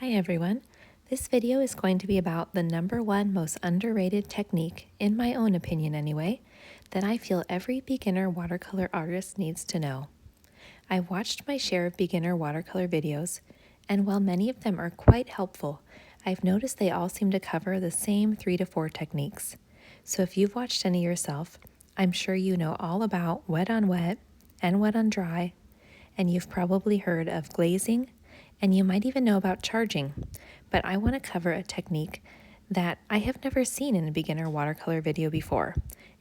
Hi everyone. This video is going to be about the #1 most underrated technique, in my own opinion anyway, that I feel every beginner watercolor artist needs to know. I've watched my share of beginner watercolor videos, and while many of them are quite helpful, I've noticed they all seem to cover the same 3 to 4 techniques. So if you've watched any yourself, I'm sure you know all about wet on wet and wet on dry, and you've probably heard of glazing, and you might even know about charging, but I want to cover a technique that I have never seen in a beginner watercolor video before.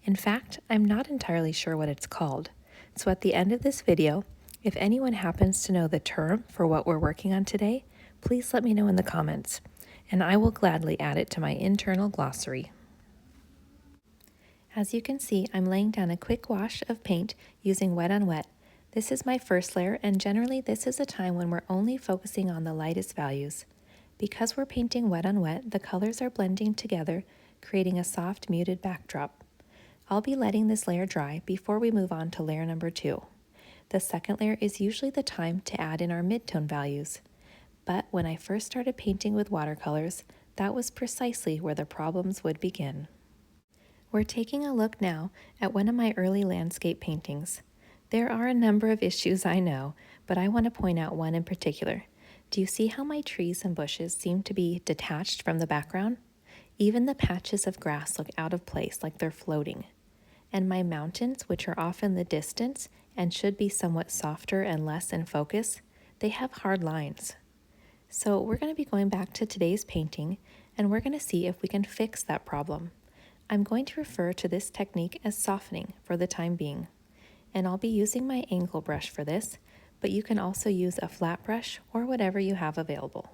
In fact, I'm not entirely sure what it's called. So at the end of this video, if anyone happens to know the term for what we're working on today, please let me know in the comments, and I will gladly add it to my internal glossary. As you can see, I'm laying down a quick wash of paint using wet on wet. This is my first layer, and generally this is a time when we're only focusing on the lightest values. Because we're painting wet on wet, the colors are blending together, creating a soft muted backdrop. I'll be letting this layer dry before we move on to layer number 2. The second layer is usually the time to add in our midtone values. But when I first started painting with watercolors, that was precisely where the problems would begin. We're taking a look now at one of my early landscape paintings. There are a number of issues, I know, but I want to point out one in particular. Do you see how my trees and bushes seem to be detached from the background? Even the patches of grass look out of place, like they're floating. And my mountains, which are off in the distance and should be somewhat softer and less in focus, they have hard lines. So we're going to be going back to today's painting, and we're going to see if we can fix that problem. I'm going to refer to this technique as softening for the time being, and I'll be using my angle brush for this, but you can also use a flat brush or whatever you have available.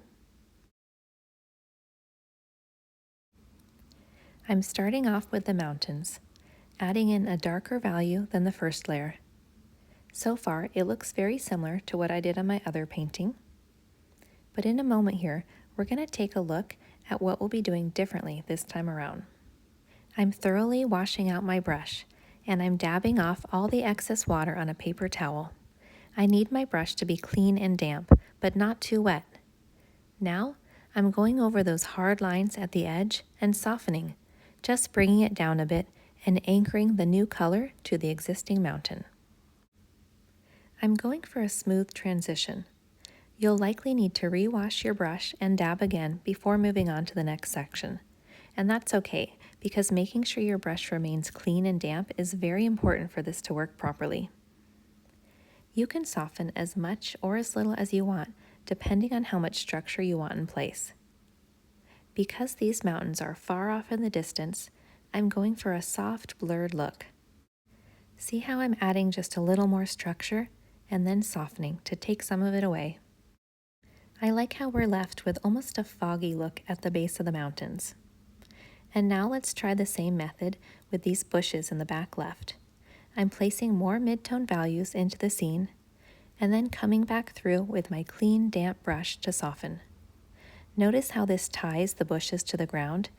I'm starting off with the mountains, adding in a darker value than the first layer. So far, it looks very similar to what I did on my other painting, but in a moment here, we're going to take a look at what we'll be doing differently this time around. I'm thoroughly washing out my brush, and I'm dabbing off all the excess water on a paper towel. I need my brush to be clean and damp, but not too wet. Now, I'm going over those hard lines at the edge and softening, just bringing it down a bit and anchoring the new color to the existing mountain. I'm going for a smooth transition. You'll likely need to rewash your brush and dab again before moving on to the next section. And that's okay, because making sure your brush remains clean and damp is very important for this to work properly. You can soften as much or as little as you want, depending on how much structure you want in place. Because these mountains are far off in the distance, I'm going for a soft, blurred look. See how I'm adding just a little more structure and then softening to take some of it away. I like how we're left with almost a foggy look at the base of the mountains. And now let's try the same method with these bushes in the back left. I'm placing more mid-tone values into the scene, and then coming back through with my clean, damp brush to soften. Notice how this ties the bushes to the ground,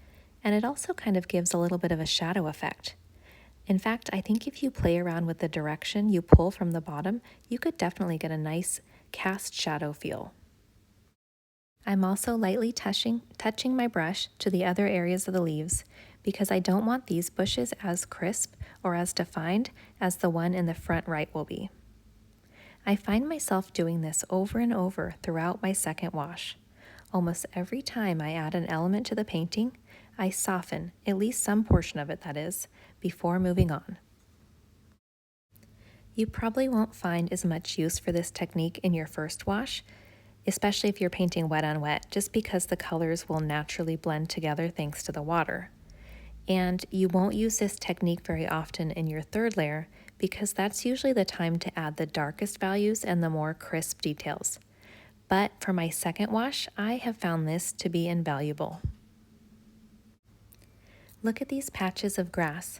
and it also kind of gives a little bit of a shadow effect. In fact, I think if you play around with the direction you pull from the bottom, you could definitely get a nice cast shadow feel. I'm also lightly touching my brush to the other areas of the leaves because I don't want these bushes as crisp or as defined as the one in the front right will be. I find myself doing this over and over throughout my second wash. Almost every time I add an element to the painting, I soften, at least some portion of it that is, before moving on. You probably won't find as much use for this technique in your first wash, especially if you're painting wet on wet, just because the colors will naturally blend together thanks to the water. And you won't use this technique very often in your third layer because that's usually the time to add the darkest values and the more crisp details. But for my second wash, I have found this to be invaluable. Look at these patches of grass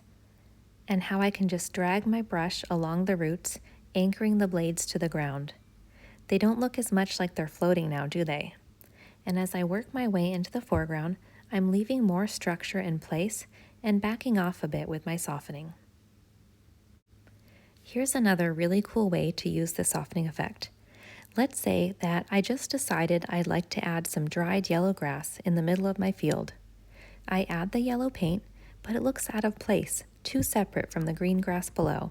and how I can just drag my brush along the roots, anchoring the blades to the ground. They don't look as much like they're floating now, do they? And as I work my way into the foreground, I'm leaving more structure in place and backing off a bit with my softening. Here's another really cool way to use the softening effect. Let's say that I just decided I'd like to add some dried yellow grass in the middle of my field. I add the yellow paint, but it looks out of place, too separate from the green grass below.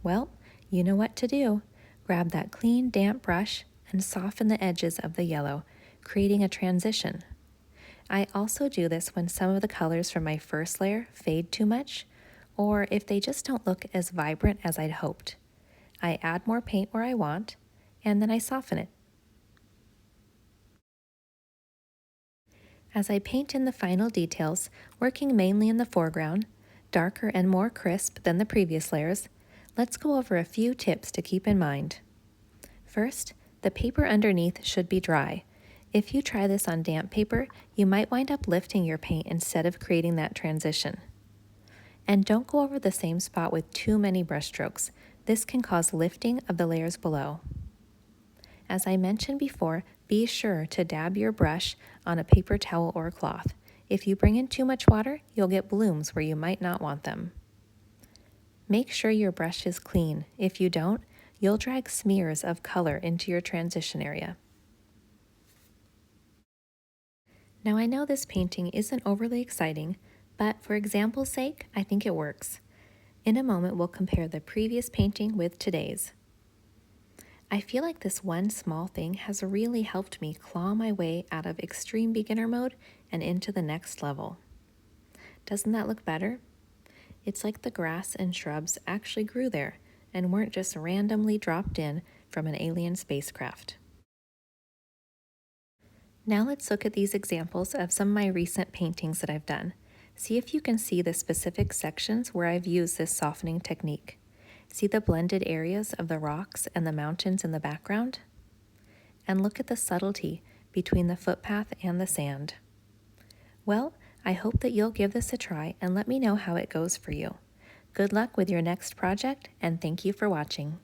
Well, you know what to do. Grab that clean, damp brush and soften the edges of the yellow, creating a transition. I also do this when some of the colors from my first layer fade too much, or if they just don't look as vibrant as I'd hoped. I add more paint where I want, and then I soften it. As I paint in the final details, working mainly in the foreground, darker and more crisp than the previous layers, let's go over a few tips to keep in mind. First, the paper underneath should be dry. If you try this on damp paper, you might wind up lifting your paint instead of creating that transition. And don't go over the same spot with too many brush strokes. This can cause lifting of the layers below. As I mentioned before, be sure to dab your brush on a paper towel or cloth. If you bring in too much water, you'll get blooms where you might not want them. Make sure your brush is clean. If you don't, you'll drag smears of color into your transition area. Now I know this painting isn't overly exciting, but for example's sake, I think it works. In a moment, we'll compare the previous painting with today's. I feel like this one small thing has really helped me claw my way out of extreme beginner mode and into the next level. Doesn't that look better? It's like the grass and shrubs actually grew there and weren't just randomly dropped in from an alien spacecraft. Now let's look at these examples of some of my recent paintings that I've done. See if you can see the specific sections where I've used this softening technique. See the blended areas of the rocks and the mountains in the background? And look at the subtlety between the footpath and the sand. Well, I hope that you'll give this a try and let me know how it goes for you. Good luck with your next project, and thank you for watching.